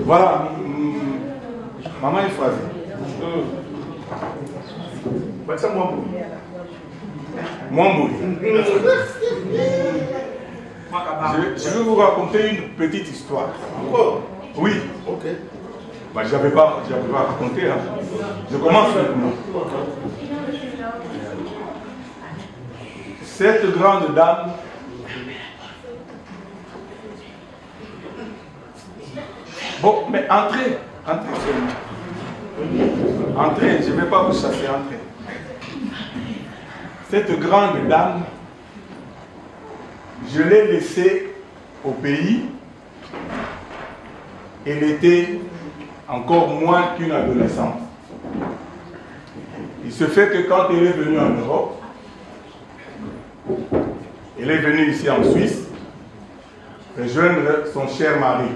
Voilà. Maman est phrasée. C'est Mwamboui. Je vais vous raconter une petite histoire. Encore? Oui. Ok. Bah, je n'avais pas raconté. Hein. Je commence maintenant. Cette grande dame bon, mais entrez seulement. Entrez, je ne vais pas vous chasser, entrez. Cette grande dame, je l'ai laissée au pays. Elle était encore moins qu'une adolescente. Il se fait que quand elle est venue en Europe, elle est venue ici en Suisse rejoindre son cher mari,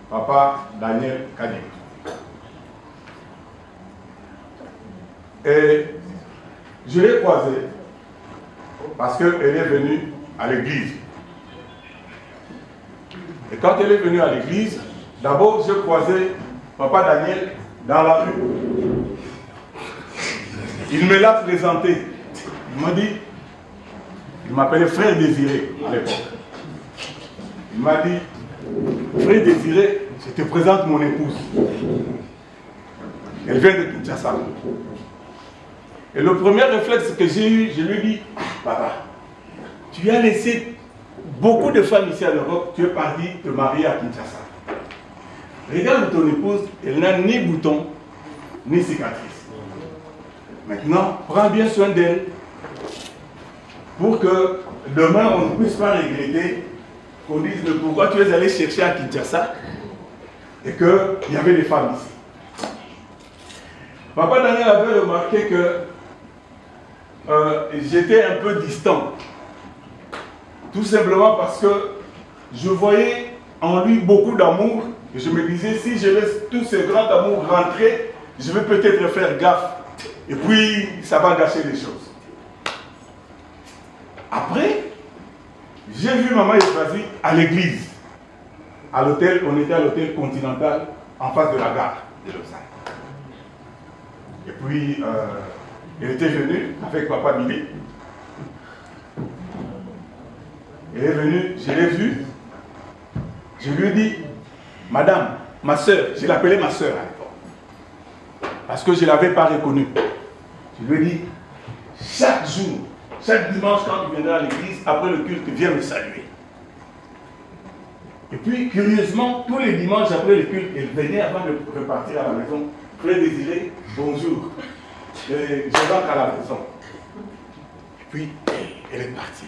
Papa Daniel Kadim. Et je l'ai croisée parce qu'elle est venue à l'église. Et quand elle est venue à l'église, d'abord je croisais Papa Daniel dans la rue. Il me l'a présenté. Il m'a dit, il m'appelait Frère Désiré à l'époque. Il m'a dit, Frère Désiré, je te présente mon épouse. Elle vient de Kinshasa. Et le premier réflexe que j'ai eu, je lui ai dit, papa, tu as laissé beaucoup de femmes ici à l'Europe, tu es parti te marier à Kinshasa. Regarde ton épouse, elle n'a ni bouton, ni cicatrice. Maintenant, prends bien soin d'elle pour que demain on ne puisse pas regretter qu'on dise pourquoi tu es allé chercher à Kinshasa et qu'il y avait des femmes ici. Papa Daniel avait remarqué que j'étais un peu distant. Tout simplement parce que je voyais en lui beaucoup d'amour et je me disais si je laisse tout ce grand amour rentrer, je vais peut-être faire gaffe et puis ça va gâcher les choses. Après, j'ai vu maman Esfazi à l'église, à l'hôtel, on était à l'hôtel Continental en face de la gare de Lausanne. Et puis, elle était venue avec papa Billy. Elle est venue, je l'ai vue. Je lui ai dit, madame, ma soeur, je l'appelais ma soeur à l'époque. Parce que je ne l'avais pas reconnue. Je lui ai dit, chaque jour, chaque dimanche quand tu viendras à l'église, après le culte, viens me saluer. Et puis, curieusement, tous les dimanches après le culte, elle venait avant de repartir à la maison. Frère Désiré, bonjour. Je rentre à la maison. Et puis, elle est partie.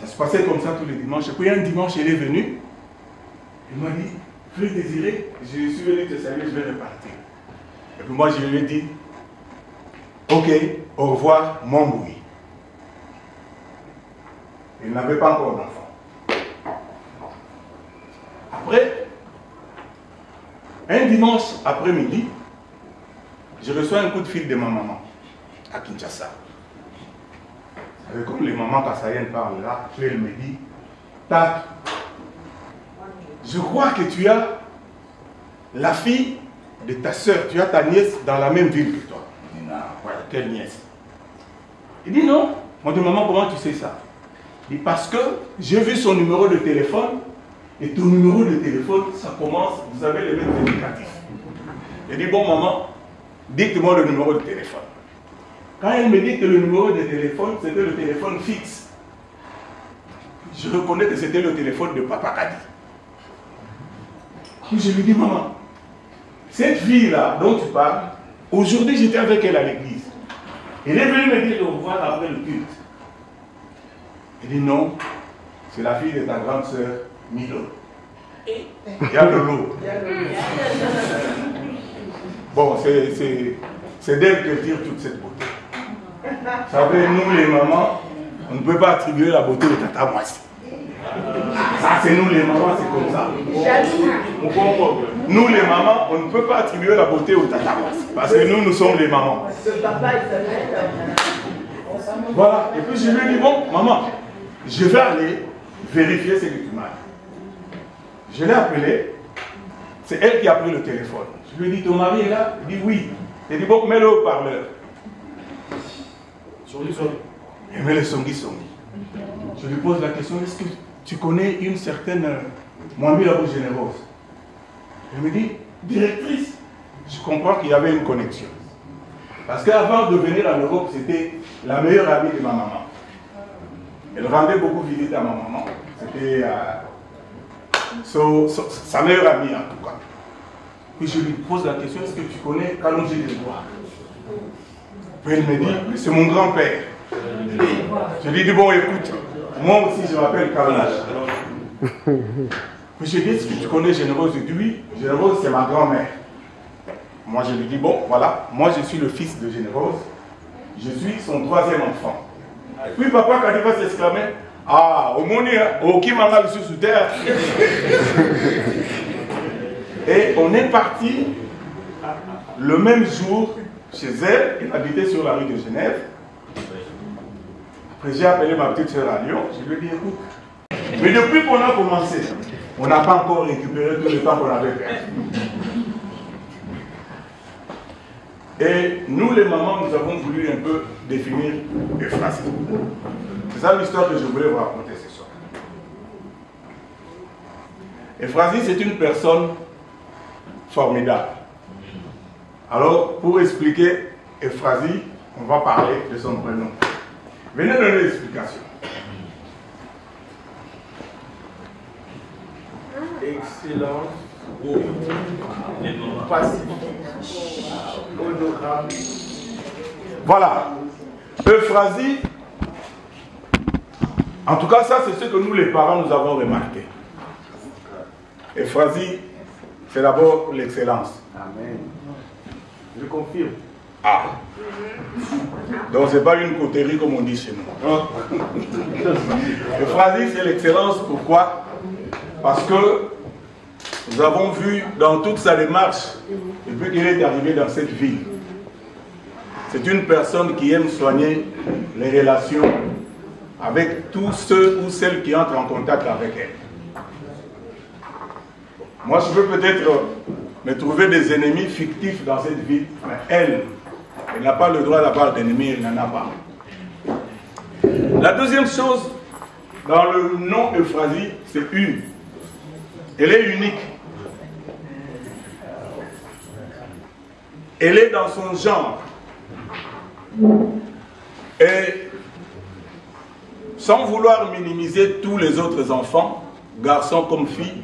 Ça se passait comme ça tous les dimanches. Et puis un dimanche, elle est venue. Elle m'a dit, Frère Désiré, je suis venu te saluer, je vais repartir. Et puis moi, je lui ai dit, ok, au revoir, mon bruit. Elle n'avait pas encore d'enfant. Après, un dimanche après-midi, je reçois un coup de fil de ma maman à Kinshasa. Comme les mamans kassayennes parlent là, puis elle me dit, tac, je crois que tu as la fille de ta soeur, tu as ta nièce dans la même ville que toi. Je dis, non, voilà, quelle nièce? Il dit non. Moi, je dis, maman, comment tu sais ça? Il dit, parce que j'ai vu son numéro de téléphone, et ton numéro de téléphone, ça commence, vous avez les mêmes indicatifs. Il dit, bon, maman, dites-moi le numéro de téléphone. Quand elle me dit que le numéro de téléphone, c'était le téléphone fixe, je reconnais que c'était le téléphone de Papa Kadi. Puis je lui dis, maman, cette fille-là dont tu parles, aujourd'hui j'étais avec elle à l'église. Elle est venue me dire au revoir après le culte. Elle dit non, c'est la fille de ta grande sœur Milo. Il y a le lot. Bon, c'est d'elle que tire toute cette beauté. Vous savez, nous les mamans, on ne peut pas attribuer la beauté au tata Moissi. Ça, c'est nous les mamans, c'est comme ça. Nous les mamans, on ne peut pas attribuer la beauté au tata Moissi. Parce que nous, nous sommes les mamans. Voilà, et puis je lui ai dit, bon, maman, je vais aller vérifier ce que tu m'as dit. Je l'ai appelée. C'est elle qui a pris le téléphone. Je lui ai dit, ton mari est là? Il dit oui. Il dit, bon, mets-le au parleur. Il met le songi. Je lui pose la question, est-ce que tu connais une certaine Mwambi Labo Générose? Elle me dit, directrice. Je comprends qu'il y avait une connexion. Parce qu'avant de venir en Europe, c'était la meilleure amie de ma maman. Elle rendait beaucoup visite à ma maman. C'était sa meilleure amie en tout cas. Puis je lui pose la question, est-ce que tu connais Kalonji Delbois? Puis elle me dit, c'est mon grand-père. Je lui dis, bon écoute, moi aussi je m'appelle Kalonji. Puis je lui dis, est-ce que tu connais Générose? Je dis oui, Générose c'est ma grand-mère. Moi je lui dis, bon voilà, moi je suis le fils de Générose. Je suis son 3e enfant. Et puis papa quand il va s'exclamer, ah, au monde, au Kimanga le sous terre. Et on est parti le même jour chez elle, elle habitait sur la rue de Genève. Après j'ai appelé ma petite soeur à Lyon, je lui ai dit écoute, mais depuis qu'on a commencé, on n'a pas encore récupéré tout le temps qu'on avait perdu. Et nous les mamans, nous avons voulu un peu définir Euphrasie. C'est ça l'histoire que je voulais vous raconter ce soir. Euphrasie, c'est une personne formidable. Alors, pour expliquer Euphrasie, on va parler de son prénom. Venez donner l'explication. Excellence, pacifique, honorable. Voilà. Euphrasie, en tout cas, ça c'est ce que nous les parents nous avons remarqué. Euphrasie, c'est d'abord l'excellence. Amen. Je confirme. Ah. Donc c'est pas une coterie comme on dit chez nous. Euphrasie, c'est l'excellence. Pourquoi? Parce que nous avons vu dans toute sa démarche, depuis qu'il est arrivé dans cette ville, c'est une personne qui aime soigner les relations avec tous ceux ou celles qui entrent en contact avec elle. Moi, je peux peut-être me trouver des ennemis fictifs dans cette ville, mais elle n'a pas le droit d'avoir d'ennemis, elle n'en a pas. La deuxième chose, dans le nom Euphrasie, c'est une. Elle est unique. Elle est dans son genre. Et sans vouloir minimiser tous les autres enfants, garçons comme filles,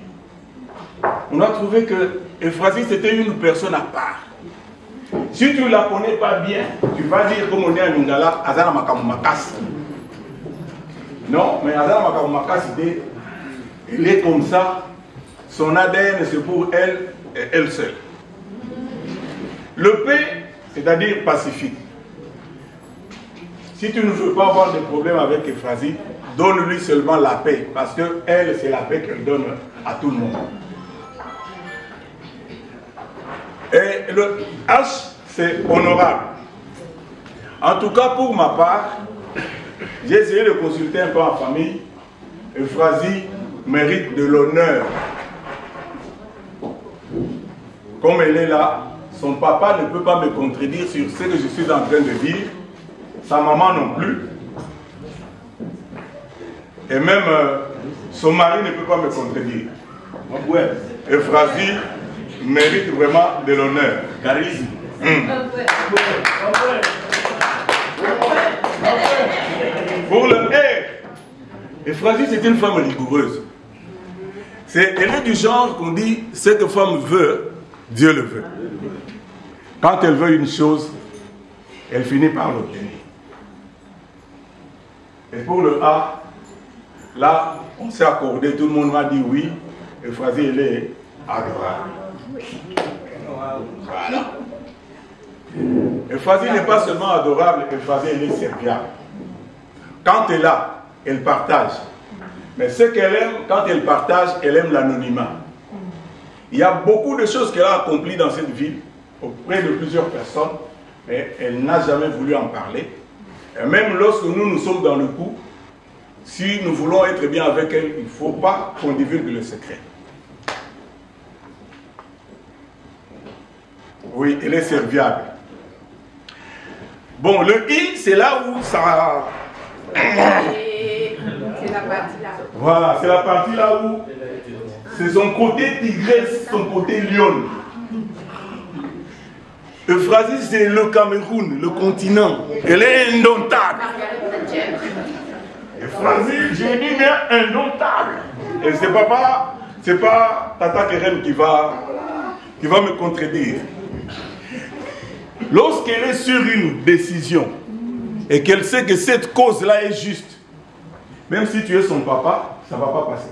on a trouvé que Euphrasie c'était une personne à part. Si tu ne la connais pas bien, tu vas dire comme on dit à Lingala, Azana Makamumakas. Non, mais Azana Makamumakas, elle est comme ça. Son ADN c'est pour elle et elle seule. Le P, c'est-à-dire pacifique. Si tu ne veux pas avoir de problème avec Euphrasie, donne-lui seulement la paix. Parce que elle, c'est la paix qu'elle donne à tout le monde. Et le H, c'est honorable. En tout cas, pour ma part, j'ai essayé de consulter un peu en famille. Euphrasie mérite de l'honneur. Comme elle est là, son papa ne peut pas me contredire sur ce que je suis en train de dire. Sa maman non plus. Et même son mari ne peut pas me contredire. Euphrasie mérite vraiment de l'honneur. Charisme. Pour le R, Euphrasie c'est une femme rigoureuse. Elle est du genre qu'on dit ce que femme veut, Dieu le veut. Quand elle veut une chose, elle finit par l'obtenir. Et pour le A, là, on s'est accordé, tout le monde m'a dit oui, Euphrasie, elle est adorable. Voilà. Euphrasie n'est pas seulement adorable, Euphrasie, elle est serviable. Quand elle est là, elle partage. Mais ce qu'elle aime, quand elle partage, elle aime l'anonymat. Il y a beaucoup de choses qu'elle a accomplies dans cette ville, auprès de plusieurs personnes, mais elle n'a jamais voulu en parler. Et même lorsque nous sommes dans le coup, si nous voulons être bien avec elle, il ne faut pas qu'on divulgue le secret. Oui, elle est serviable. Bon, le I, c'est là où ça... C'est la partie là. Voilà, c'est la partie là où c'est son côté tigresse, son côté lionne. Euphrasie, c'est le Cameroun, le continent. Elle est indomptable. Euphrasie, j'ai dit bien indomptable. Et c'est pas Tata Keren qui va me contredire. Lorsqu'elle est sur une décision et qu'elle sait que cette cause-là est juste, même si tu es son papa, ça ne va pas passer.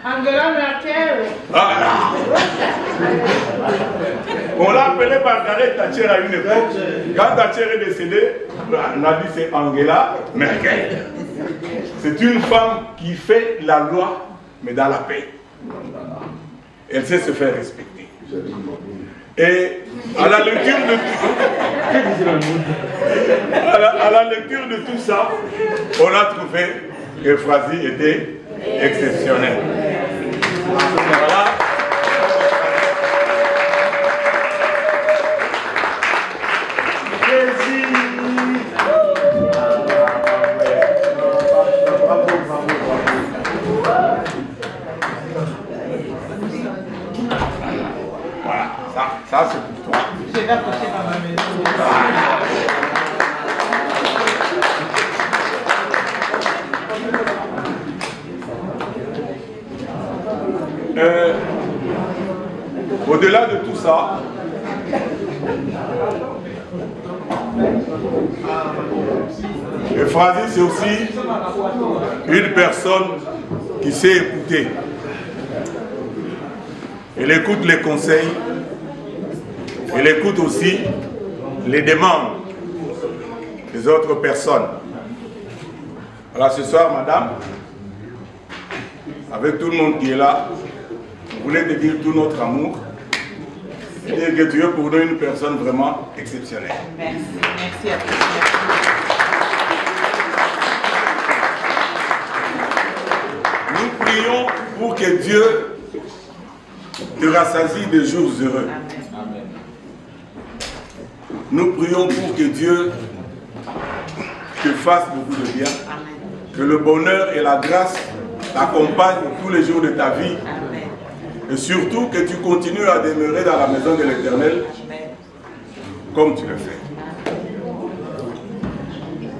Angela Merkel. Ah. On l'a appelé Margaret Thatcher à une époque. Quand Thatcher est décédé, on a dit c'est Angela Merkel. C'est une femme qui fait la loi, mais dans la paix. Elle sait se faire respecter. Et à la lecture de à la lecture de tout ça, on a trouvé que Frazee était exceptionnel. Voilà. Voilà, ça c'est pour toi. Je vais approcher par ma maison. Au-delà de tout ça, Frazee, c'est aussi une personne qui sait écouter. Elle écoute les conseils, elle écoute aussi les demandes des autres personnes. Alors ce soir, madame, avec tout le monde qui est là, vous voulez te dire tout notre amour et dire que tu es pour nous une personne vraiment exceptionnelle. Merci, merci à tous. Nous prions pour que Dieu te rassasie de jours heureux. Amen. Nous prions pour que Dieu te fasse beaucoup de bien. Amen. Que le bonheur et la grâce t'accompagnent tous les jours de ta vie. Amen. Et surtout que tu continues à demeurer dans la maison de l'Éternel comme tu le fais.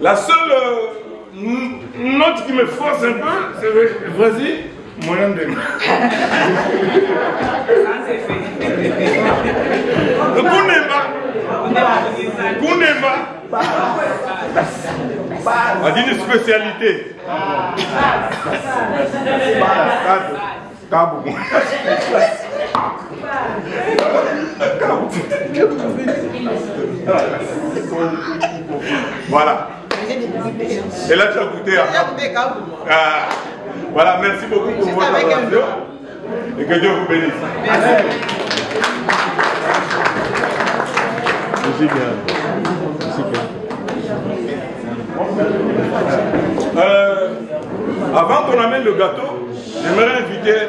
La seule note qui me force un peu, c'est vas-y, moyen de Kounema. On dit une spécialité. Voilà. Et là, tu as goûté. Voilà, merci beaucoup pour votre attention. Et que Dieu vous bénisse. Merci bien. Avant qu'on amène le gâteau, j'aimerais inviter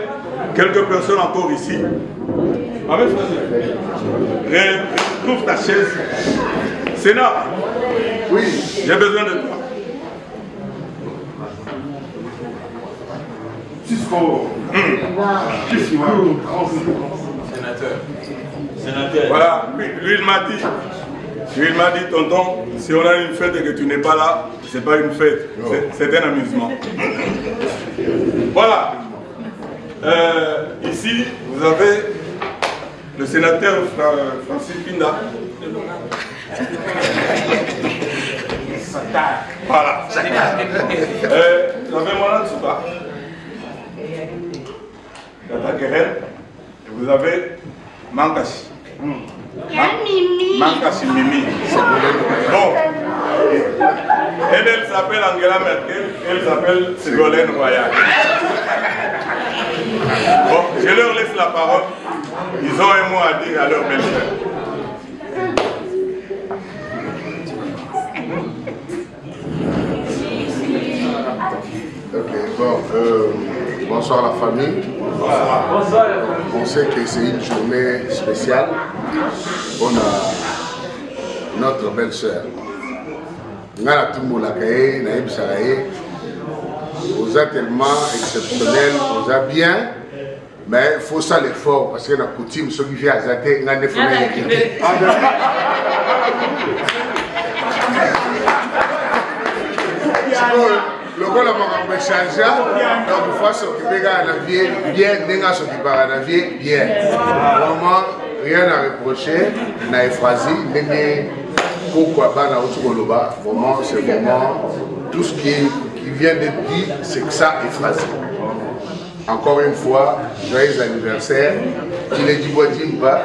quelques personnes encore ici. Trouve ta chaise. Sénat, oui, j'ai besoin de toi. Cisco. Sénateur. Voilà, lui il m'a dit, tonton, si on a une fête et que tu n'es pas là, c'est pas une fête, c'est un amusement. Voilà. Ici, vous avez le sénateur Francis Pinda. Voilà. Vous avez Mohamed Souba. Tata Keren. Et vous avez Mankashi. Mankashi Mimi. Bon. Elle s'appelle Angela Merkel. Elle s'appelle Ségolène Royal. Bon, je leur laisse la parole. Ils ont un mot à dire à leur belle-sœur. Ok, bon, Bonsoir la famille. Bonsoir. On sait que c'est une journée spéciale. On a notre belle-sœur. Ngala Tumboulakaye, Naïb Saraye. Vous êtes tellement exceptionnel, vous êtes bien. Mais il faut ça l'effort parce que la coutume, ceux qui viennent à Zate, il y a des le rôle de ma change, donc il faut s'occuper de la vie bien, d'enga s'occuper de la vie bien. Vraiment, rien à reprocher, na Ephrasie, n'est pourquoi pas na Otugoloba. Vraiment, c'est vraiment tout ce qui vient d'être dit, c'est que ça Ephrasie. Encore une fois, joyeux anniversaire. Il est du bois d'Imba.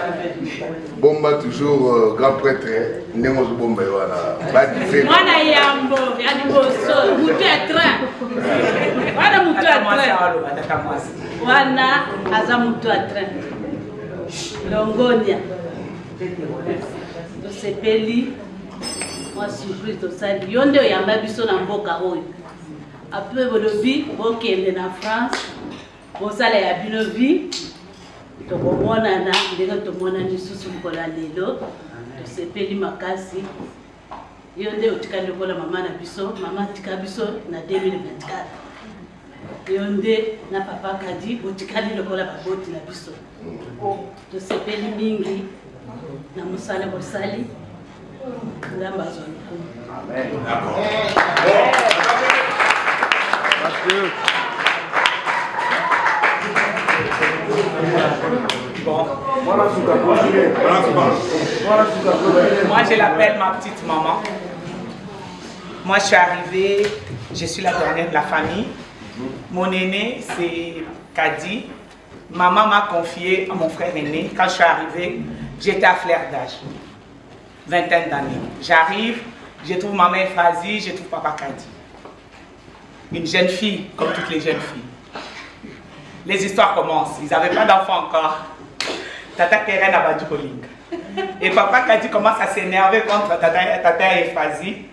Bomba toujours grand prêtre. Nemos Bomba voilà. Mwana yambo, yadiboso, mutu ya train. Wana mutu ya train. Wana aza mutu ya train. Longonia. Tosepeli. Moi surprise tosali. Yonde oyamba biso na mboka oyo. Après bolobi, bokende na France. Bosala ya bino vie. Tokomonana ndenge tomona lisusu mkola lelo tosepeli makasi yo nde otikali lokola mama na biso mama tika biso na 2024 yo nde na papa kadi otikali lokola baboti na biso tosepeli mingi na mosala bosali ngamba zoni Amen. D'accord. Bon. Moi je l'appelle ma petite maman. Moi je suis arrivée, je suis la dernière de la famille. Mon aîné c'est Kadi. Maman m'a confié à mon frère aîné. Quand je suis arrivée, j'étais à flair d'âge, vingtaine d'années. J'arrive, je trouve maman Ephrasie, je trouve papa Kadi. Une jeune fille, comme toutes les jeunes filles. Les histoires commencent. Ils n'avaient pas d'enfant encore. Tata Keren a battu Koling. Et papa Kadi commence à s'énerver contre Tata Ephrasie.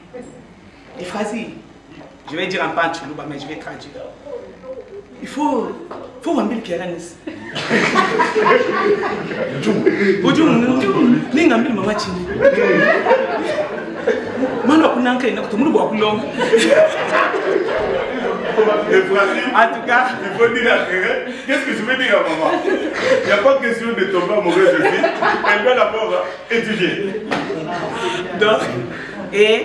Ephrasie, je vais dire un peu en Tchoulouba, mais je vais traduire. Il faut Wambil Keren. En tout cas, il faut dire à Keren, qu'est-ce que je veux dire à maman? Il n'y a pas de question de tomber amoureuse de fille. Elle doit d'abord étudier. Donc, et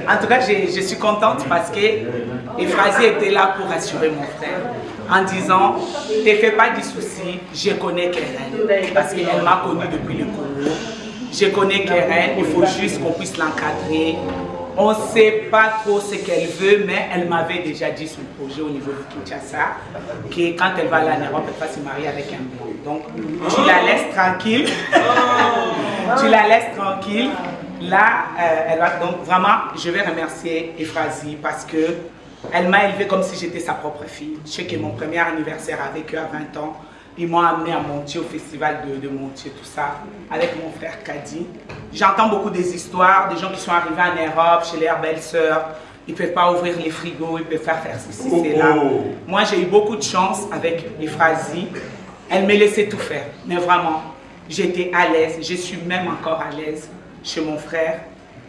en tout cas, je suis contente parce que Ephrasie était là pour rassurer mon frère en disant, ne fais pas de soucis, je connais Keren parce qu'elle m'a connu depuis le Congo. Je connais Keren, il faut juste qu'on puisse l'encadrer. On ne sait pas trop ce qu'elle veut, mais elle m'avait déjà dit sur le projet au niveau de Kinshasa que quand elle va aller en Europe, elle va se marier avec un blanc. Donc, tu la laisses tranquille. Tu la laisses tranquille. Là, elle va donc vraiment, je vais remercier Ephrasie parce que elle m'a élevée comme si j'étais sa propre fille. Je sais que mon premier anniversaire avec eux à 20 ans, ils m'ont amené à Montier, au festival de Montier, tout ça, avec mon frère Kadi. J'entends beaucoup des histoires, des gens qui sont arrivés en Europe, chez leurs belles-sœurs. Ils ne peuvent pas ouvrir les frigos, ils peuvent pas faire ceci, cela. Moi, j'ai eu beaucoup de chance avec Ephrasie. Elle me laissait tout faire, mais vraiment, j'étais à l'aise. Je suis même encore à l'aise chez mon frère.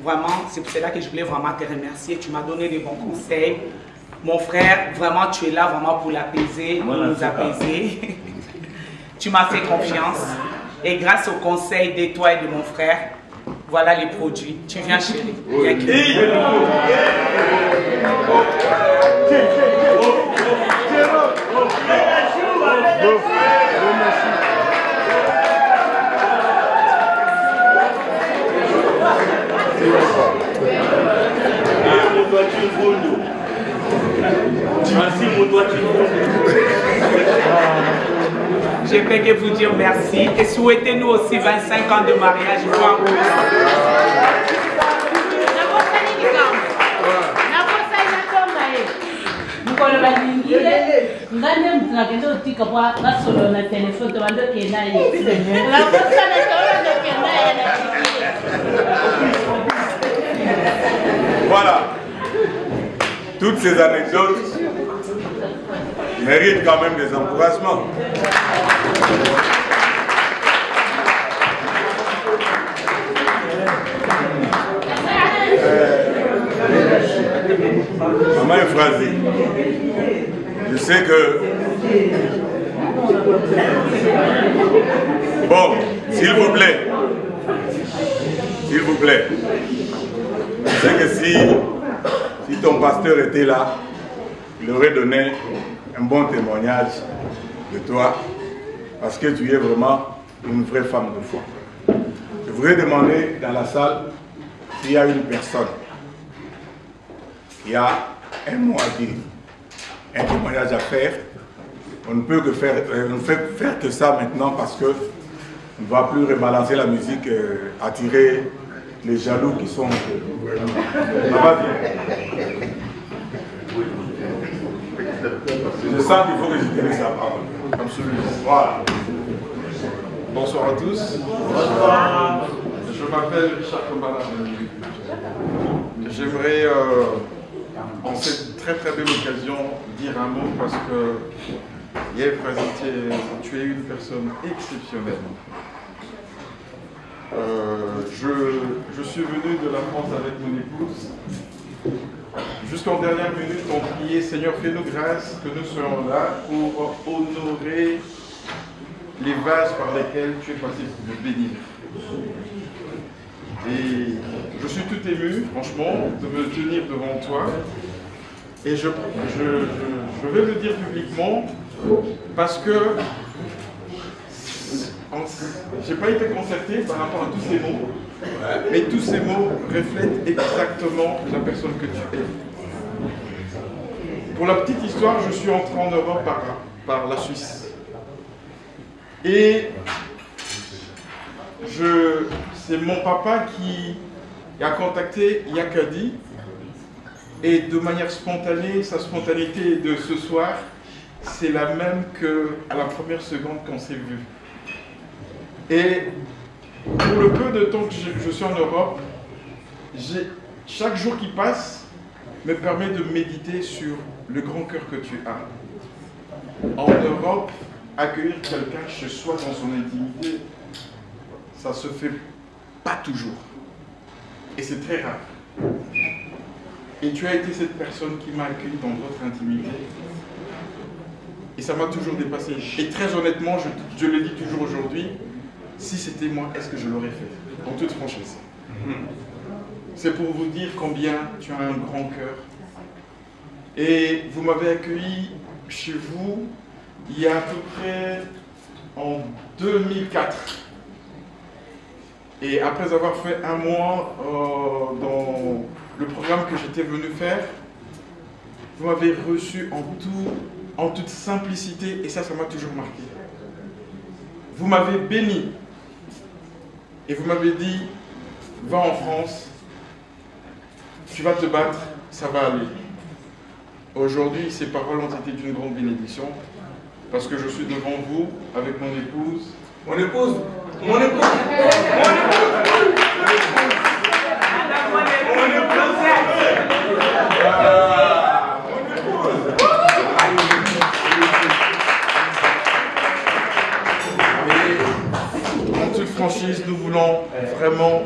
Vraiment, c'est pour cela que je voulais vraiment te remercier. Tu m'as donné des bons conseils. Mon frère, vraiment, tu es là vraiment pour l'apaiser, pour nous apaiser. Tu m'as fait confiance. Et grâce aux conseils de toi et de mon frère, voilà les produits. Tu viens chérie. Je peux que vous dire merci et souhaitez-nous aussi 25 ans de mariage. Voilà. Toutes ces anecdotes mérite quand même des encouragements. Maman Efrazi, je sais que... Bon, s'il vous plaît, je sais que si ton pasteur était là, il aurait donné un bon témoignage de toi, parce que tu es vraiment une vraie femme de foi. Je voudrais demander dans la salle s'il y a une personne qui a un mot à dire, un témoignage à faire. On ne peut que faire que ça maintenant parce que on ne va plus rebalancer la musique, attirer les jaloux qui sont... Je sens qu'il faut que je dise sa parole. Absolument. Voilà. Bonsoir à tous. Bonsoir. Je m'appelle Richard Kombala. J'aimerais, en cette très très belle occasion, dire un mot parce que Yves Frazier, tu es une personne exceptionnelle. Je suis venu de la France avec mon épouse. Jusqu'en dernière minute, on priait, Seigneur, fais-nous grâce que nous soyons là pour honorer les vases par lesquels tu es passé pour nous bénir. Et je suis tout ému, franchement, de me tenir devant toi. Et je vais le dire publiquement parce que je n'ai pas été concerté par rapport à tous ces mots, mais tous ces mots reflètent exactement la personne que tu es. Pour la petite histoire, je suis entré en Europe par la Suisse. Et c'est mon papa qui a contacté Yakadi. Et de manière spontanée, sa spontanéité de ce soir, c'est la même qu'à la première seconde qu'on s'est vu. Et pour le peu de temps que je suis en Europe, chaque jour qui passe me permet de méditer sur le grand cœur que tu as. En Europe, accueillir quelqu'un chez soi dans son intimité, ça se fait pas toujours. Et c'est très rare. Et tu as été cette personne qui m'a accueilli dans votre intimité. Et ça m'a toujours dépassé. Et très honnêtement, je le dis toujours aujourd'hui, si c'était moi, est-ce que je l'aurais fait? En toute franchise. C'est pour vous dire combien tu as un grand cœur. Et vous m'avez accueilli chez vous il y a à peu près en 2004. Et après avoir fait un mois dans le programme que j'étais venu faire, vous m'avez reçu en toute simplicité et ça m'a toujours marqué. Vous m'avez béni et vous m'avez dit, va en France, tu vas te battre, ça va aller. Aujourd'hui, ces paroles ont été d'une grande bénédiction parce que je suis devant vous avec mon épouse. Mon épouse. En toute franchise, nous voulons vraiment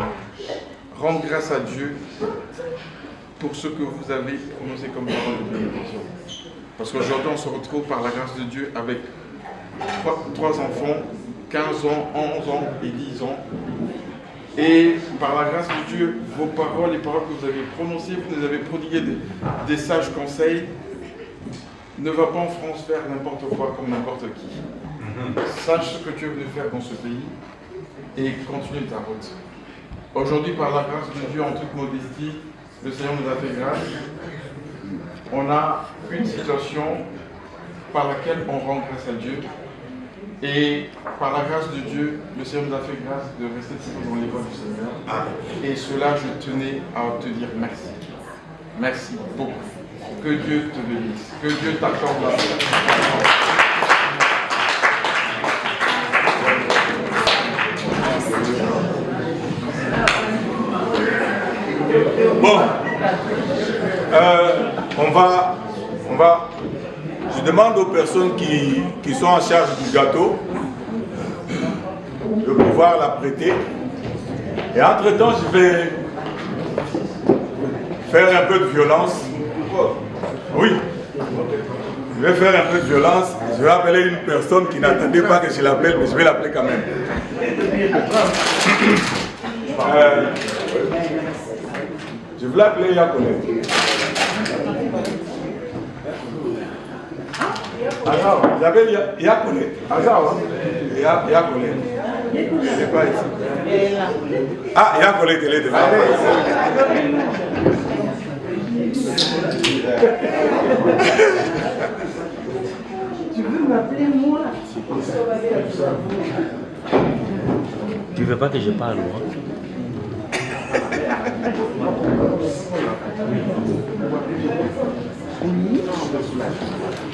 rendre grâce à Dieu pour ce que vous avez prononcé comme parole de bénédiction. Parce qu'aujourd'hui, on se retrouve par la grâce de Dieu avec trois enfants, 15 ans, 11 ans et 10 ans. Et par la grâce de Dieu, vos paroles, les paroles que vous avez prononcées, vous nous avez prodigué des sages conseils. Ne va pas en France faire n'importe quoi comme n'importe qui. Sache ce que tu es venu faire dans ce pays et continue ta route. Aujourd'hui, par la grâce de Dieu, en toute modestie, le Seigneur nous a fait grâce. On a une situation par laquelle on rend grâce à Dieu. Et par la grâce de Dieu, le Seigneur nous a fait grâce de rester dans l'école du Seigneur. Et cela, je tenais à te dire merci. Merci beaucoup. Que Dieu te bénisse. Que Dieu t'accorde la paix. Bon, on va, je demande aux personnes qui sont en charge du gâteau de pouvoir l'apprêter. Et entre-temps, je vais faire un peu de violence. Oui. Je vais faire un peu de violence. Je vais appeler une personne qui n'attendait pas que je l'appelle, mais je vais l'appeler quand même. Je vais l'appeler Yakolé. J'appelle Yakolé. Yakolé. C'est pas ici. Ah, Yakolé, elle est devant. Tu veux m'appeler moi? Tu veux pas que je parle, moi?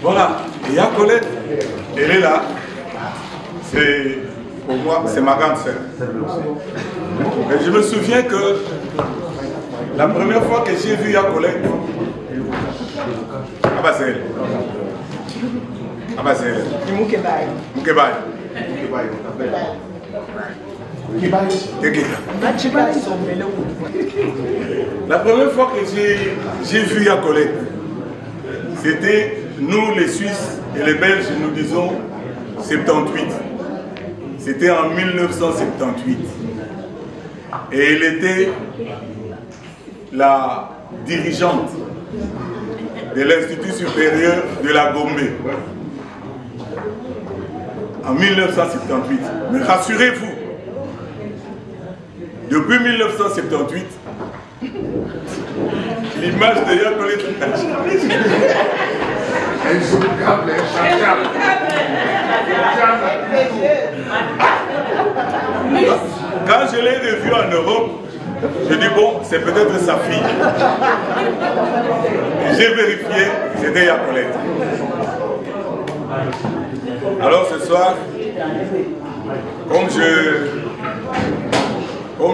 Voilà, et Yakolé, elle est là. C'est, pour moi, c'est ma grande sœur. Et je me souviens que la première fois que j'ai vu Yakolé, ah bah c'est elle. Ah bah c'est elle. Moukebaï. Moukebaï. La première fois que j'ai vu Yakolé, c'était nous les Suisses et les Belges, nous disons 78. C'était en 1978. Et elle était la dirigeante de l'Institut supérieur de la Gombe. En 1978. Mais rassurez-vous, depuis 1978, l'image de Yakolé n'a jamais changé. Quand je l'ai revue en Europe, je dis bon, c'est peut-être sa fille. J'ai vérifié, c'était Yakolé. Alors ce soir, comme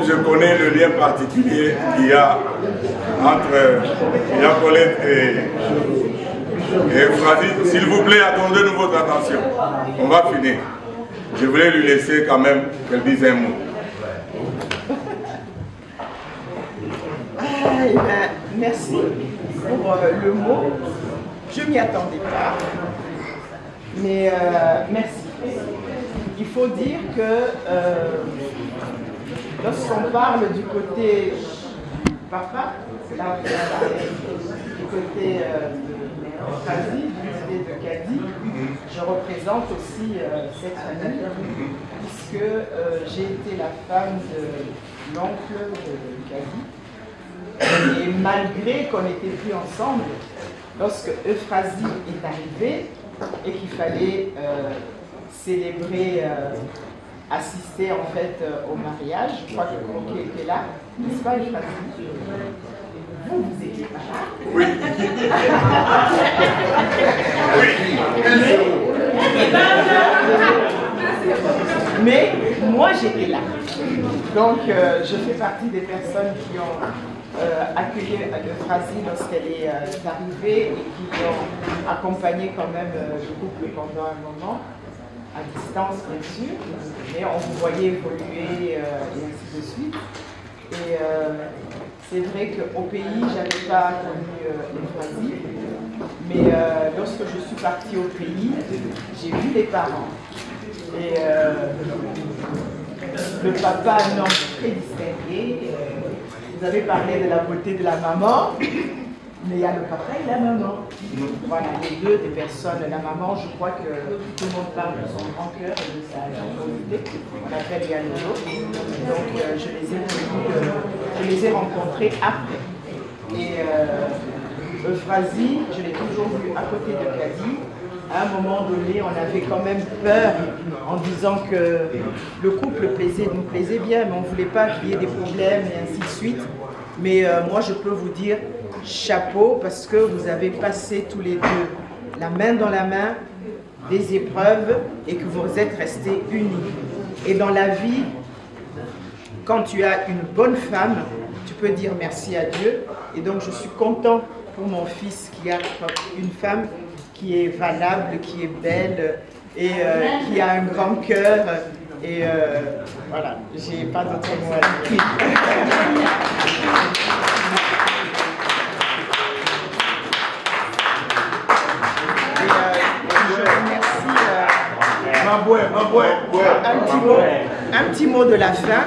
je connais le lien particulier qu'il y a entre Yakolé et Euphrasie, s'il vous plaît, accordez-nous votre attention. On va finir. Je voulais lui laisser quand même qu'elle dise un mot. Eh ben, merci pour le mot. Je ne m'y attendais pas. Mais merci. Il faut dire que lorsqu'on parle du côté papa, du côté Euphrasie, du côté de Kadi, je représente aussi cette famille, puisque j'ai été la femme de l'oncle de Kadi. Et malgré qu'on n'était plus ensemble, lorsque Euphrasie est arrivée et qu'il fallait célébrer, assister en fait au mariage, je crois que Croquet était là, n'est-ce pas Euphrasie? Vous étiez pas là? Oui. Mais moi j'étais là. Donc je fais partie des personnes qui ont accueilli Euphrasie lorsqu'elle est arrivée et qui ont accompagné quand même le couple pendant un moment, à distance bien sûr, mais on vous voyait évoluer et ainsi de suite. Et c'est vrai qu'au pays, je n'avais pas connu Euphrasie, mais lorsque je suis partie au pays, j'ai vu les parents. Et le papa, un homme très distingué. Vous avez parlé de la beauté de la maman, mais il y a le papa et la maman. Voilà, les deux des personnes. La maman, je crois que tout le monde parle de son grand cœur et de sa générosité. On l'appelle Yanolo. Donc je les ai rencontrés après. Et Euphrasie, je l'ai toujours vue à côté de Kadi. À un moment donné, on avait quand même peur en disant que le couple nous plaisait bien, mais on ne voulait pas qu'il y ait des problèmes et ainsi de suite. Mais moi, je peux vous dire chapeau parce que vous avez passé tous les deux la main dans la main des épreuves et que vous êtes restés unis. Et dans la vie, quand tu as une bonne femme, tu peux dire merci à Dieu. Et donc, je suis content pour mon fils qui a une femme qui est valable, qui est belle et qui a un grand cœur. Et voilà, j'ai pas d'autres mots à dire. Un petit mot de la fin.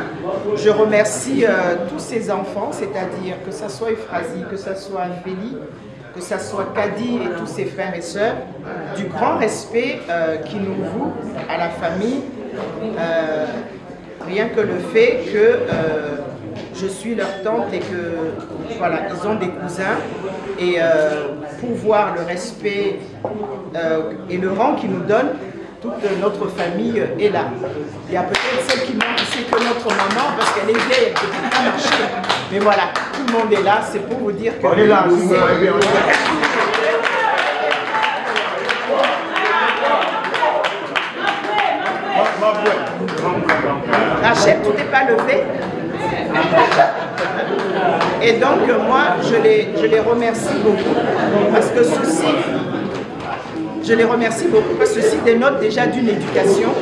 Je remercie tous ces enfants, c'est-à-dire que ce soit Euphrasie, que ce soit Félix, que ce soit Kadi et tous ses frères et sœurs, du grand respect qu'ils nous vouent à la famille. Rien que le fait que je suis leur tante et que voilà, ils ont des cousins et pour voir le respect et le rang qu'ils nous donnent, toute notre famille est là. Il y a peut-être celle qui manque, c'est que notre maman, parce qu'elle est vieille, elle ne peut pas marcher. Mais voilà, tout le monde est là, c'est pour vous dire que... On est là, on est là. Rachel, tu n'es pas levé. Et donc, moi, je les remercie beaucoup. Parce que ceci... Je les remercie beaucoup parce que ceci dénote déjà d'une éducation.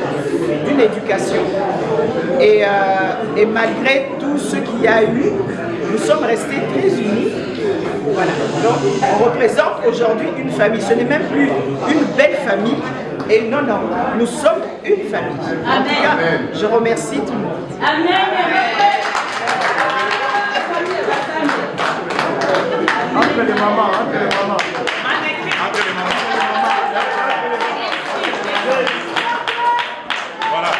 Et malgré tout ce qu'il y a eu, nous sommes restés très unis. Voilà. Donc, on représente aujourd'hui une famille. Ce n'est même plus une belle famille. Et non, nous sommes une famille. En tout cas, je remercie tout le monde. Amen. Entre les mamans. Voilà.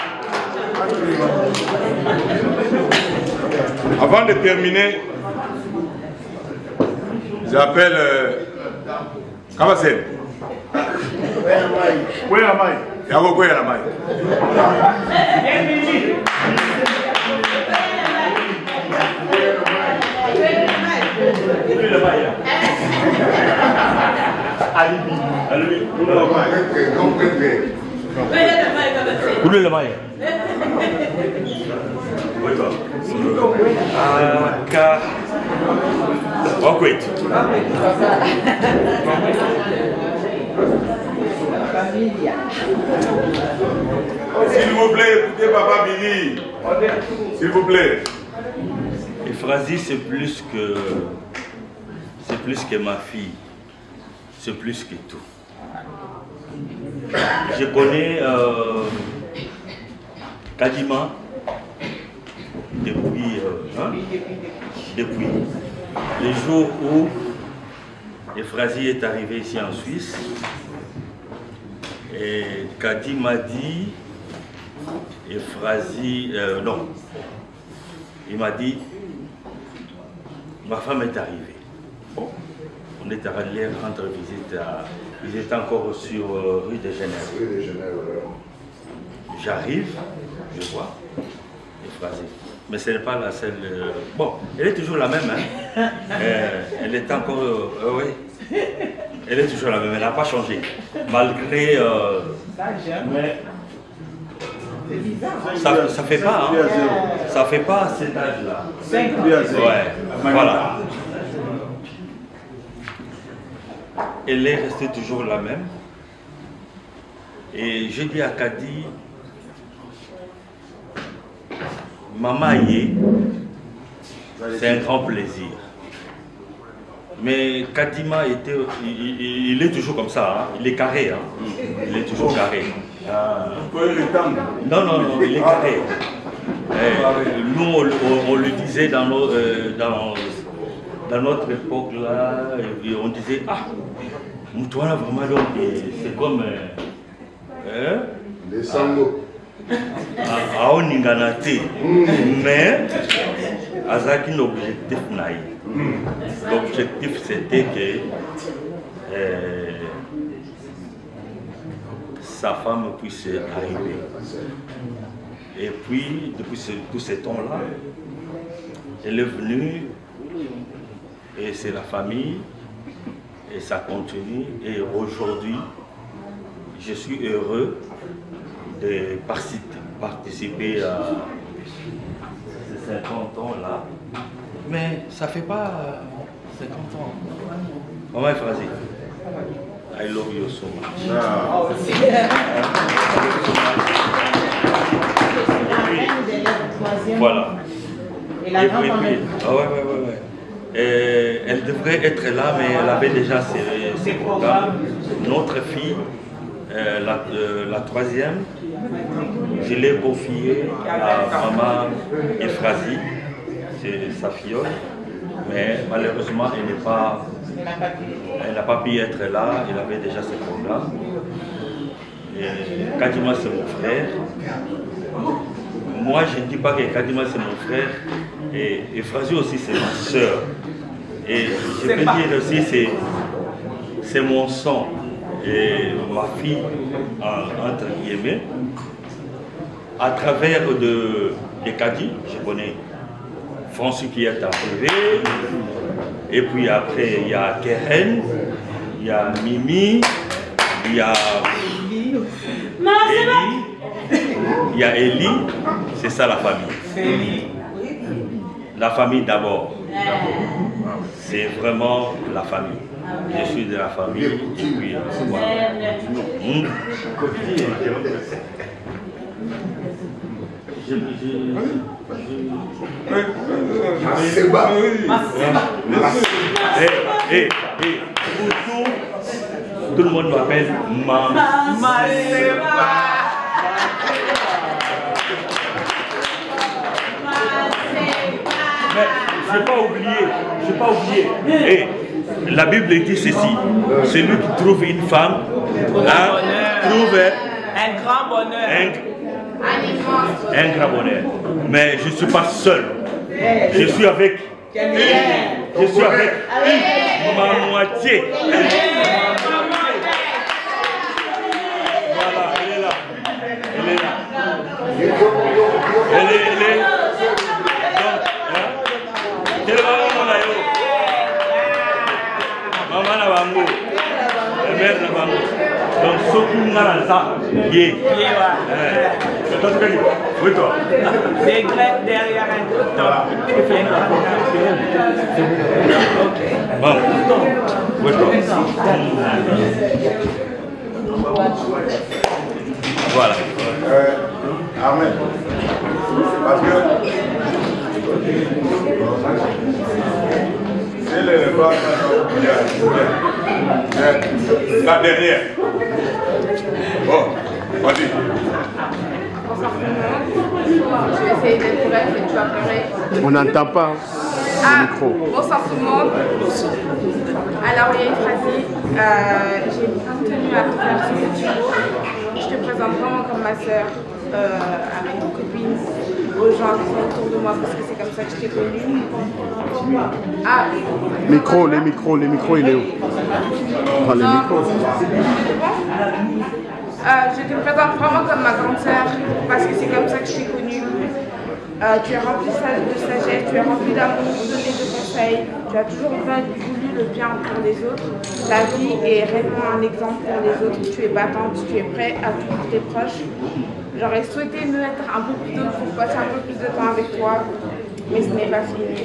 Avant de terminer, j'appelle Kamasen. Where am I? Yako kwela na mai. Coulez le maille. S'il vous plaît, écoutez Papa Billy. S'il vous plaît. Euphrasie, c'est plus que ma fille. C'est plus que tout. Je connais Kadima depuis le jour où Euphrasie est arrivée ici en Suisse. Et Kadi m'a dit, Euphrasie, non, il m'a dit, ma femme est arrivée. Bon, on est allé rendre visite à, ils étaient encore sur rue de Genève. J'arrive, je vois Euphrasie. Mais ce n'est pas la seule. Bon, elle est toujours la même. Hein. Elle est encore. Oui. Elle est toujours la même. Elle n'a pas changé. Malgré. Mais. Ça fait pas. Hein. Ça fait pas cet âge-là. Ouais. Voilà. Elle est restée toujours la même. Et j'ai dit à Kadi. Maman y c'est un grand plaisir. Mais Kadima il est toujours comme ça, hein. Il est carré, hein. Il est toujours carré. Non, il est carré. Nous, on le disait dans notre époque là, et on disait, ah, Moutouana vraiment, c'est comme... Les sanglots. À Oninganate, mais Azaki l'objectif naïf. L'objectif c'était que sa femme puisse arriver. Et puis, depuis tout ce temps-là, elle est venue et c'est la famille et ça continue. Et aujourd'hui, je suis heureux de participer à ces 50 ans-là. Mais ça fait pas 50 ans. Comment Euphrasie? I love you so much. Voilà. Et la grand-mère. Ouais. Elle devrait être là, mais elle avait déjà ses programmes. Notre fille, la troisième, je l'ai confiée à maman Ephrasie, c'est sa filleule, mais malheureusement elle n'a pas pu être là, elle avait déjà ses programmes. Et Kadima c'est mon frère. Moi je ne dis pas que Kadima c'est mon frère, et Ephrasie aussi c'est ma soeur. Et je peux dire aussi c'est mon sang. Et ma fille, entre guillemets, à travers de Kadi, je connais François qui est arrivé, et puis après il y a Keren, il y a Mimi, il y a Eli, il y a Eli, c'est ça la famille. La famille d'abord. C'est vraiment la famille. Je suis de la famille. Et puis, voilà. Tout le monde m'appelle Maman. Je n'ai pas oublié. Hey, la Bible dit ceci, celui qui trouve une femme trouve un grand bonheur. Un grand bonheur. Mais je ne suis pas seul. Je suis avec ma moitié. Voilà, elle est là. Elle est. Maman na bango, mère na bango. Donc surtout ngala ça, yé. C'est toi qui oui toi. C'est derrière un bon. Oui toi. Voilà. Amen. Parce que c'est le repas la dernière. Bon, vas-y. Je vais essayer d'être bref et tu vas pleurer. On n'entend pas le micro. Bonsoir tout le monde. Alors, il y a une phrase. J'ai bien tenu à te faire ce petit mot. Je te présente vraiment comme ma soeur, à mes copines, aux gens qui sont autour de moi, parce que c'est comme ça que je t'ai connue. Ah, Les micros, il est où? Enfin, les micros. Je te présente vraiment comme ma grande sœur, parce que c'est comme ça que je t'ai connue. Tu es rempli de sagesse, tu es rempli d'amour, donné de conseils, tu as toujours voulu le bien pour les autres. Ta vie est réellement un exemple pour les autres. Tu es battante, tu es prêt à tout pour tes proches. J'aurais souhaité me mettre un peu plus tôt pour passer un peu plus de temps avec toi, mais ce n'est pas fini.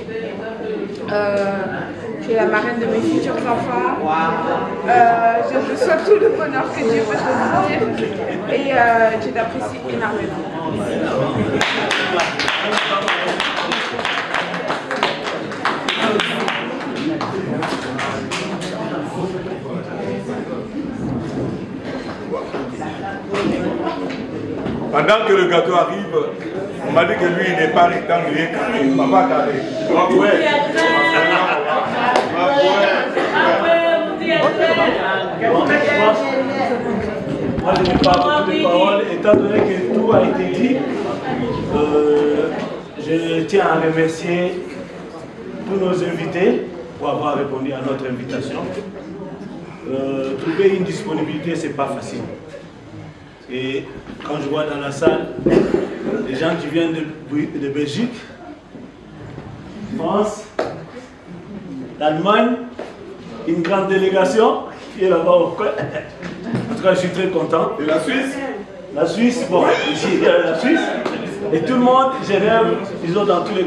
Tu es la marraine de mes futurs enfants. Je te souhaite tout le bonheur que Dieu peut te dire et je t'apprécie énormément. Pendant que le gâteau arrive, on m'a dit que lui il n'est pas rectangulaire, carré, papa carré. Moi, je n'ai pas beaucoup de paroles, étant donné que tout a été dit. Je tiens à remercier tous nos invités pour avoir répondu à notre invitation. Trouver une disponibilité, ce n'est pas facile. Et quand je vois dans la salle les gens qui viennent de Belgique, France, d'Allemagne, une grande délégation qui est là-bas au coin. En tout cas, je suis très content. Et la Suisse? La Suisse, bon, ici il y a la Suisse. Et tout le monde, Genève, ils ont dans tous les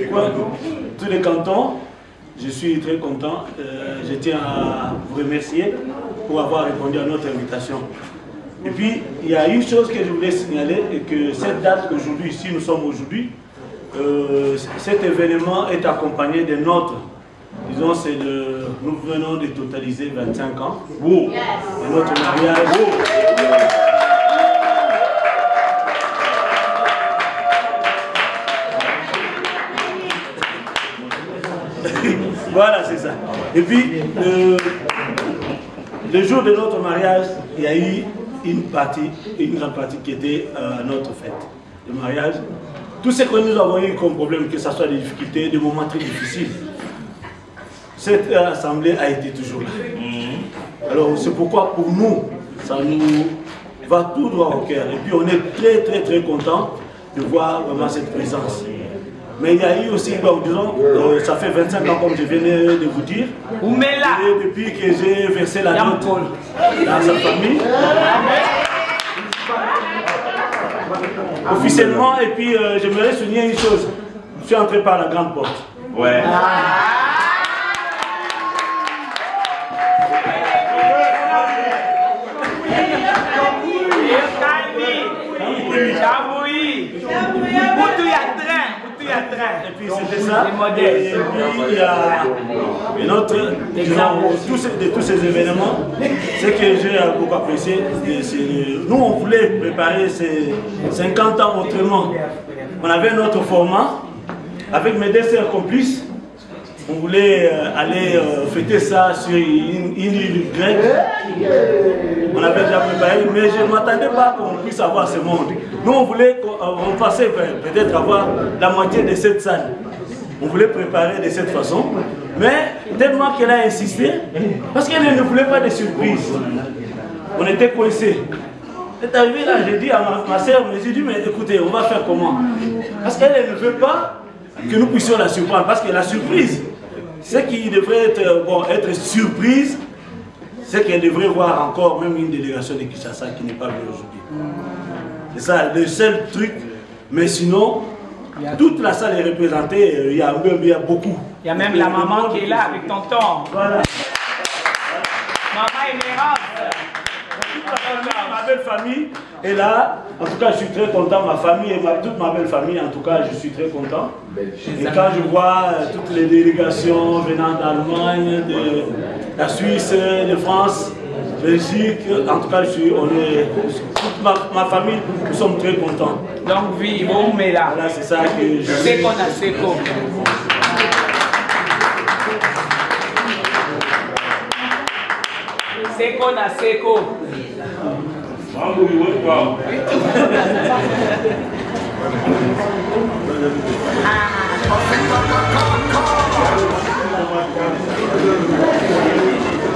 coins, tous les cantons. je suis très content. Je tiens à vous remercier pour avoir répondu à notre invitation. Et puis, il y a une chose que je voulais signaler, et que cette date aujourd'hui, ici nous sommes aujourd'hui, cet événement est accompagné de notre, disons, nous venons de totaliser 25 ans de notre mariage. Voilà, c'est ça. Et puis, le jour de notre mariage, il y a eu une grande partie qui était notre fête de mariage. Tout ce que nous avons eu comme problème, que ce soit des difficultés, des moments très difficiles, cette assemblée a été toujours là. Alors c'est pourquoi pour nous, ça nous va tout droit au cœur. Et puis on est très très très content de voir vraiment cette présence. Mais il y a eu aussi, bon, disons, ça fait 25 ans comme je viens de vous dire. Et depuis que j'ai versé la note dans sa famille. Officiellement, et puis j'aimerais souligner une chose. Je suis entré par la grande porte. Ouais. Et puis c'était ça. Et puis il y a une autre exemple de tous ces événements. Ce que j'ai beaucoup apprécié, nous on voulait préparer ces 50 ans autrement. On avait notre format avec mes deux sœurs complices. On voulait aller fêter ça sur une île grecque. On avait déjà préparé, mais je ne m'attendais pas qu'on puisse avoir ce monde. Nous, on voulait, on pensait peut-être avoir la moitié de cette salle. On voulait préparer de cette façon, mais tellement qu'elle a insisté, parce qu'elle ne voulait pas de surprise. On était coincés. Elle est arrivée là, j'ai dit à ma soeur, j'ai dit, mais écoutez, on va faire comment? Parce qu'elle ne veut pas que nous puissions la surprendre, parce que la surprise, ce qui devrait être, être surprise, c'est qu'elle devrait voir encore même une délégation de Kinshasa qui n'est pas venue aujourd'hui. C'est ça, le seul truc. Mais sinon, toute la salle est représentée, il y a beaucoup. Il y a même la maman qui est là avec tonton. Voilà. Maman émérante. Ma belle famille est là. En tout cas, je suis très content. Ma famille et toute ma belle famille, en tout cas, je suis très content. Et quand je vois toutes les délégations venant d'Allemagne, de la Suisse, de France, Belgique, en tout cas, toute ma famille, nous sommes très contents. Donc, oui, bon, mais là, voilà, c'est ça que je sais qu'on a Seko. Seko na Seko.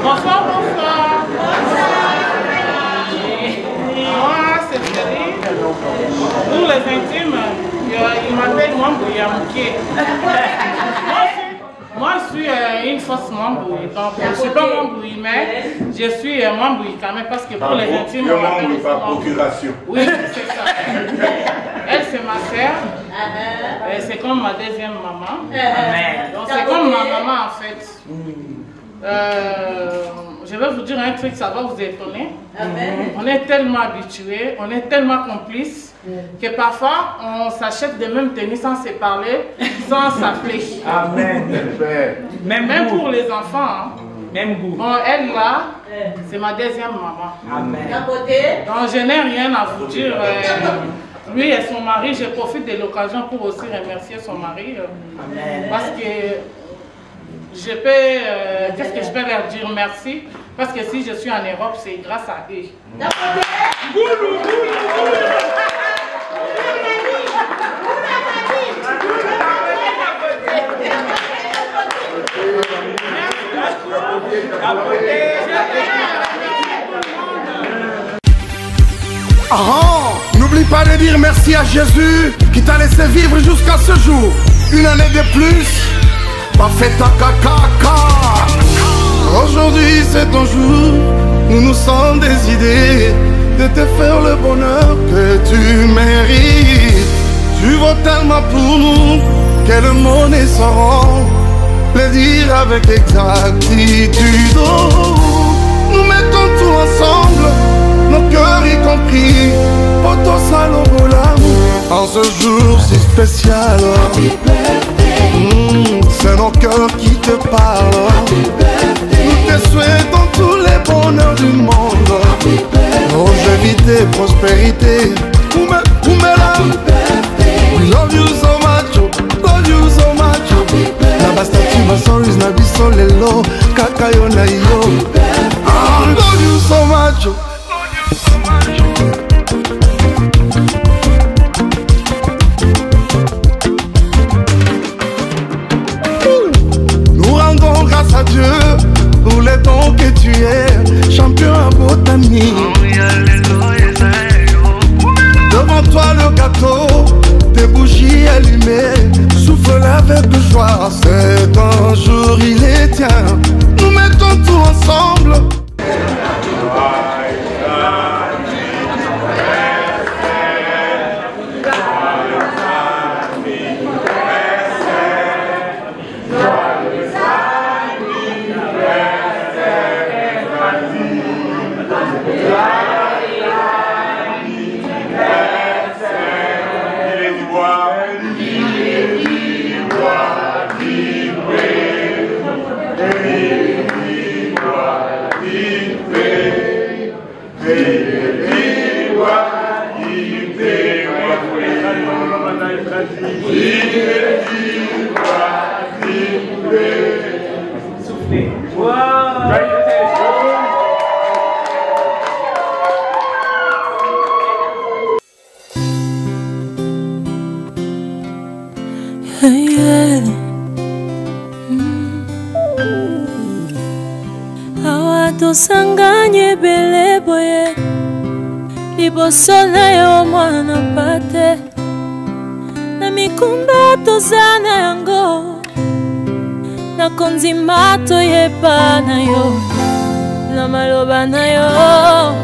Bonsoir, bonsoir. Moi, c'est Thierry. Pour les intimes, il m'appelle Mwambouy Yamouké. Moi, je suis une fausse Mwambouy. Donc, je ne suis pas Mwambouy, mais je suis Mwambouy quand même, parce que pour les intimes, on m'appelle par procuration. Oui, c'est ça. Elle, c'est ma sœur. C'est comme ma deuxième maman. Donc, c'est comme ma maman, en fait. Je vais vous dire un truc, ça va vous étonner. On est tellement habitués, on est tellement complices que parfois on s'achète des mêmes tenues sans se parler, sans s'appeler. Amen. Même pour les enfants. Hein. Même goût. Bon, elle là, c'est ma deuxième maman. Amen. Donc je n'ai rien à vous dire. Lui et son mari, je profite de l'occasion pour aussi remercier son mari. Parce que je peux, qu'est-ce que je peux leur dire? Merci. Parce que si je suis en Europe, c'est grâce à eux. N'oublie pas de dire merci à Jésus qui t'a laissé vivre jusqu'à ce jour. Une année de plus. Aujourd'hui c'est ton jour, nous nous sommes décidés de te faire le bonheur que tu mérites. Tu vaux tellement pour nous que le monde ne saura les dire avec exactitude. Oh, nous mettons tout ensemble, nos cœurs y compris, pour tout ça l'amour. En ce jour si spécial, c'est nos cœurs qui te parlent. Nous te souhaitons tous les bonheurs du monde, longévité, prospérité. We love you so much, love you so much. Na bastati basoris na biso lelo, kaka yo na yo. Love you so much. Nous rendons grâce à Dieu pour les dons que tu es, champion à botanie. Devant toi le gâteau, tes bougies allumées, souffle avec joie. C'est un jour il est tien, nous mettons tout ensemble. Awa tosanganye bele boye liboso na yo mwana pate na mikunda tozana yango na konzima toyeba na yo na maloba na yo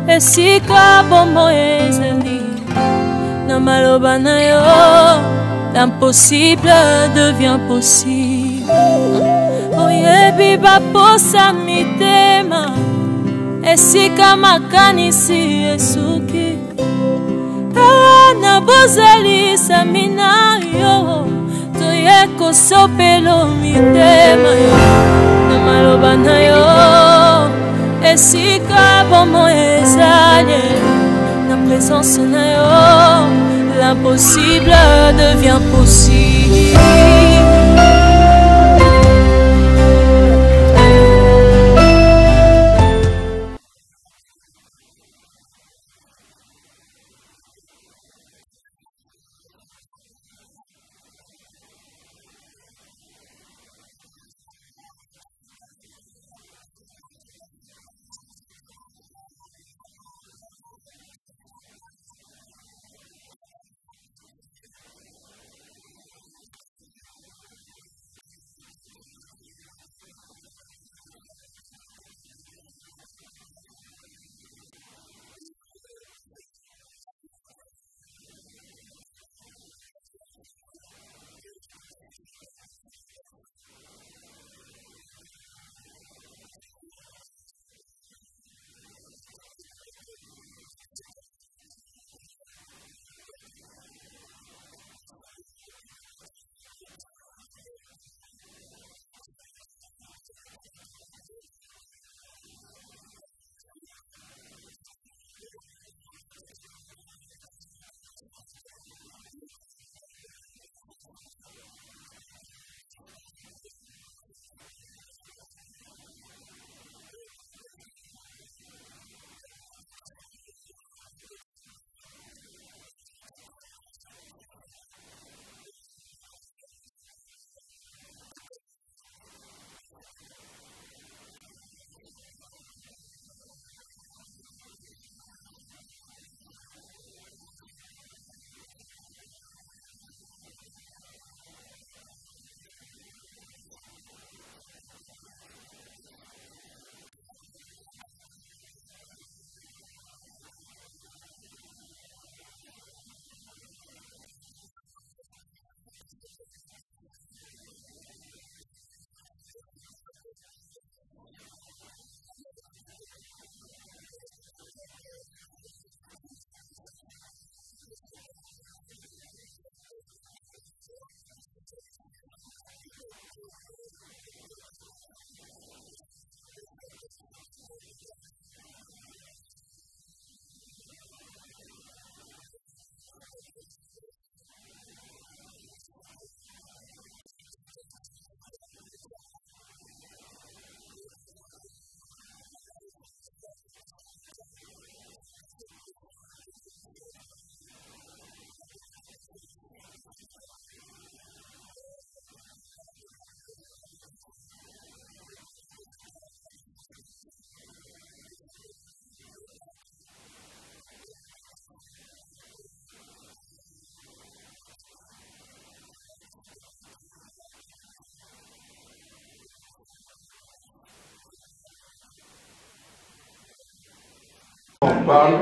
esika bombo ezali na maloba na yo l'impossible devient possible. Oyebi baposa mitema esika makanisi esuki awa na bozali samina yo toye kosopelo mitema yo na maloba na yo esika bomo ezali na présence na yo l'impossible devient possible.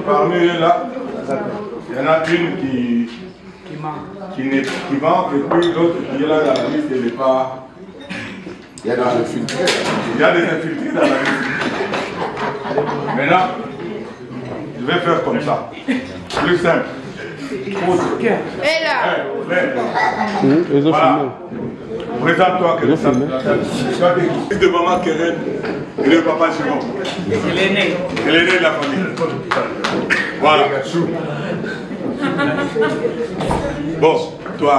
Parmi eux là, il y en a une qui manque et puis l'autre qui est là dans la liste, elle n'est pas. Il y a des infiltrés. Il y a des infiltrés dans la liste. Maintenant, je vais faire comme ça. Plus simple. Et là. Voilà. Présente-toi, Keren. Fils de maman Keren et de papa Jérôme. C'est l'aîné. C'est l'aîné de la famille. Voilà. Bon, toi,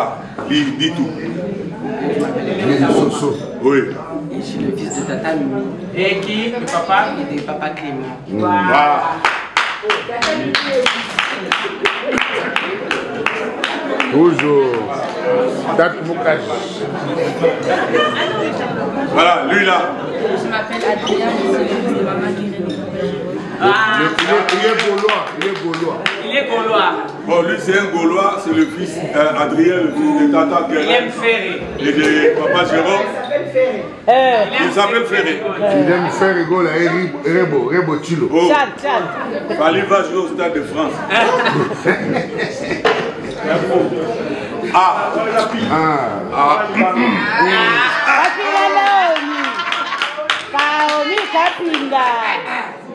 dis tout. Oui. Je suis le fils de Tata Mimi. Et qui? Le papa? Et de Papa Clément. Voilà. Toujours. Voilà, lui là. Je m'appelle Adrien, je suis le fils de maman Guérénie. Il est gaulois. Il est gaulois. Bon, lui c'est un Gaulois, c'est le fils Adrien, le fils de Tata Keren. Il aime Ferré. Et de papa Jérôme. Il s'appelle Ferré. Il aime faire rigoler à Rebo Chilo. Oh. Fali va jouer au Stade de France.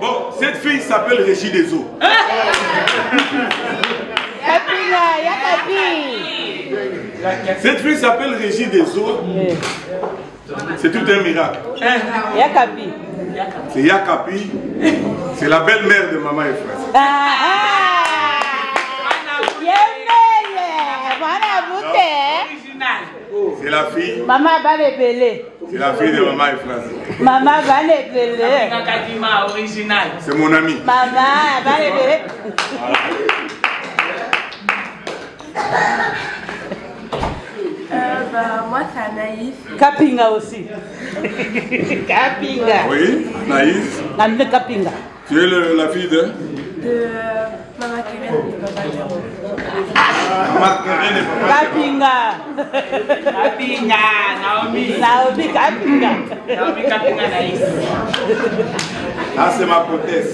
Bon, cette fille s'appelle Régie des Eaux. Cette fille s'appelle Régie des Eaux. C'est tout un miracle. C'est Yakapi. C'est la belle-mère de maman et frère. C'est la fille. Maman va les belé. C'est la fille de maman et frère. Maman va les belé. Original. C'est mon ami. Maman va les belé. Moi, c'est Anaïs. Kapinga aussi. Kapinga. Oui, Naïs. Nande Kapinga. Tu es la fille de Maman Keren et Papa Jérôme. Maman Keren et Papa Kapinga. Kapinga, Naomi. Naomi Kapinga. Naomi Kapinga Naïs. Ah, c'est ma potesse.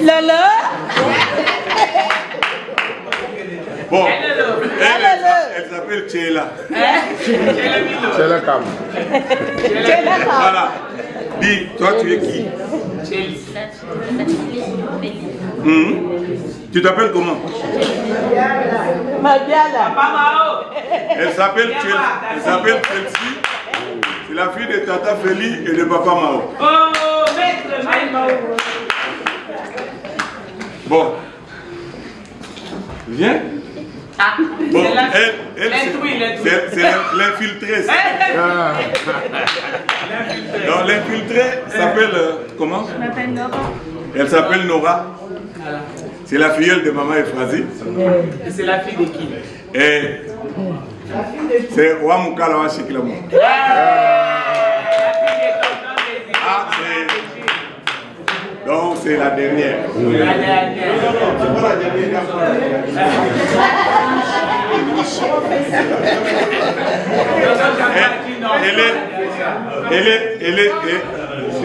Lolo. Bon, elle s'appelle Tchéla. Tchéla Kam. Voilà. Dis, toi tu es qui? Tu t'appelles comment? Elle s'appelle Chelsea. C'est la fille de Tata Feli et de Papa Mao. Oh, maître. Bon. Viens. Ah, bon, elle c'est l'infiltré. Donc l'infiltré s'appelle comment? Je m'appelle Nora. Elle s'appelle Nora. C'est la filleule de maman Efrazi. Et c'est la fille de qui? Et c'est Ouamukala Washikilamo. Ah, donc c'est la dernière. La dernière. C'est pas la dernière.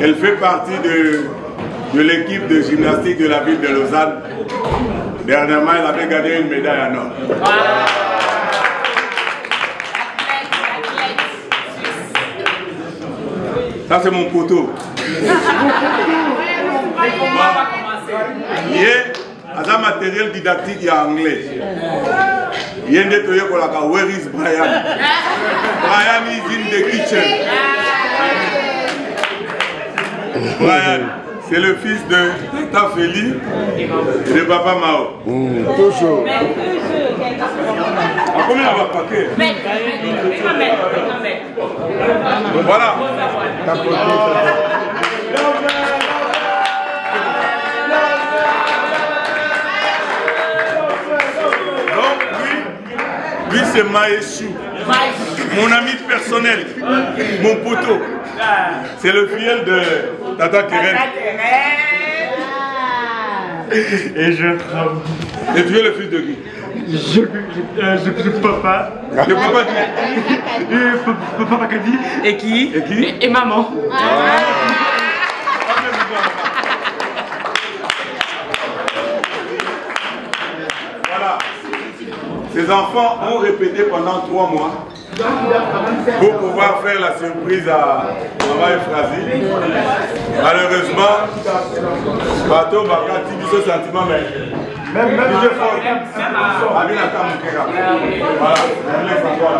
Elle fait partie de l'équipe de gymnastique de la ville de Lausanne. Dernièrement, elle avait gagné une médaille en or. Ça, c'est mon poteau. Il y a un matériel didactique en anglais. Il y a un détail pour la where is Brian? Brian is in the kitchen. Brian, c'est le fils de Tata Feli et de Papa Mao. Toujours. À combien on va paquer? Voilà. Donc lui c'est Maïchou. Mon ami personnel, mon poteau. C'est le filleul de Tata Keren. Et je tremble. Et tu es le fils de qui? Je papa. Le papa qui? Papa Kadi. Et qui? Et qui? Et maman. Voilà. Ces enfants ont répété pendant 3 mois pour pouvoir faire la surprise à Maman Efrazi. Malheureusement, Bateau Bakati dit ce sentiment, mais même DJ Ford, Amina Kamukera. Voilà, on laisse encore là.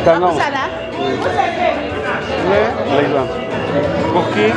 Tangan. Leila. Pour qui?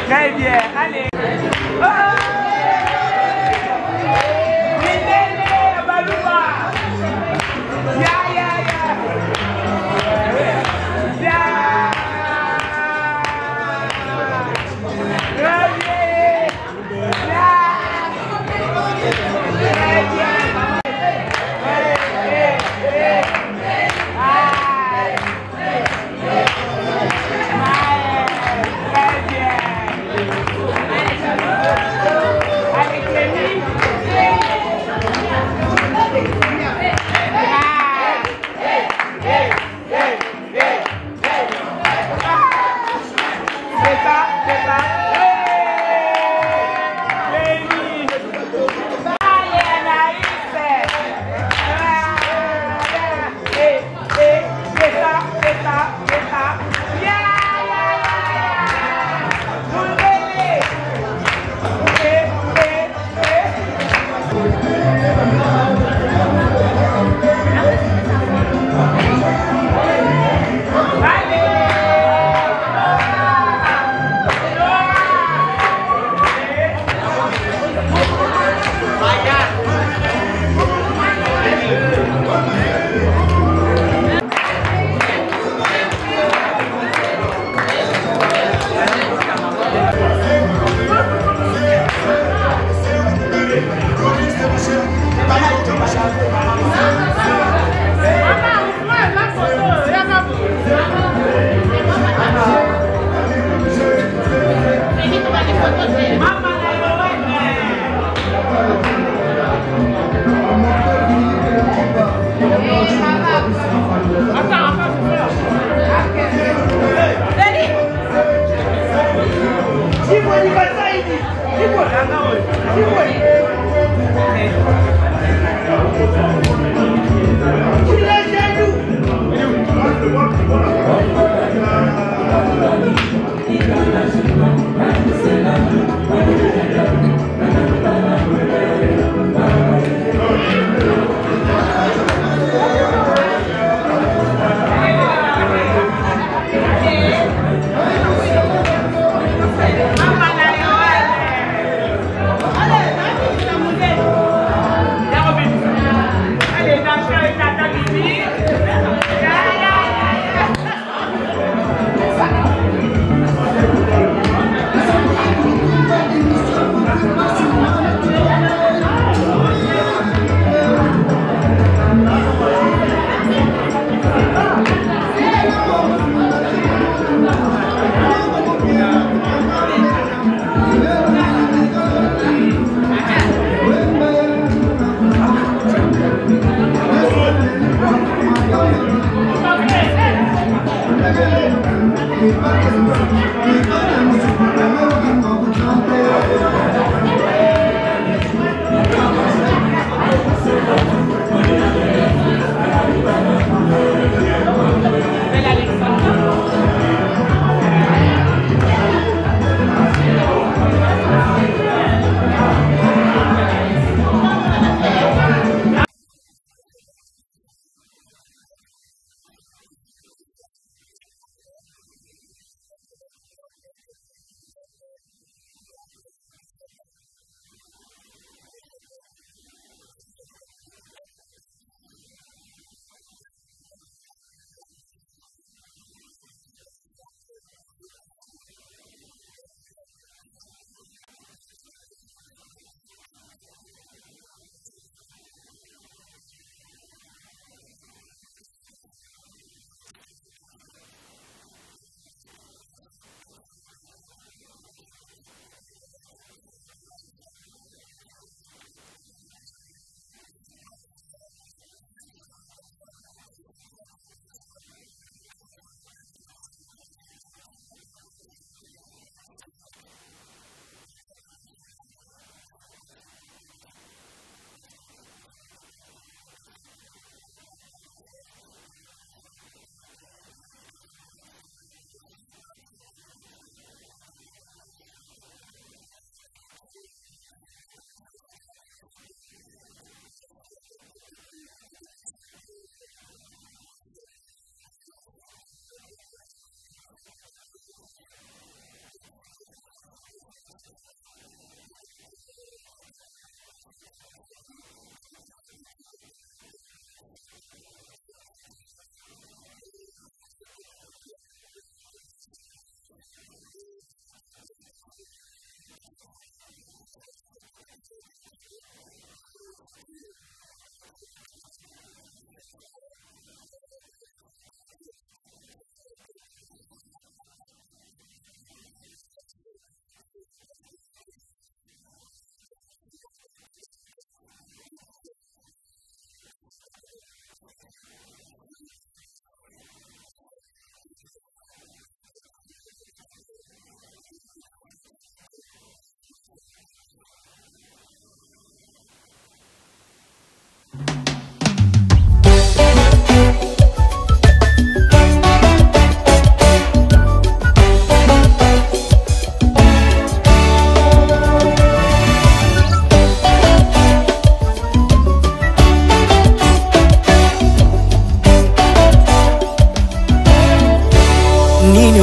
Très bien, allez.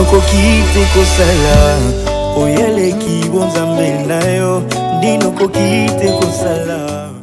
okokite kosala oyeleki bonzambe na yo ndino okokite kosala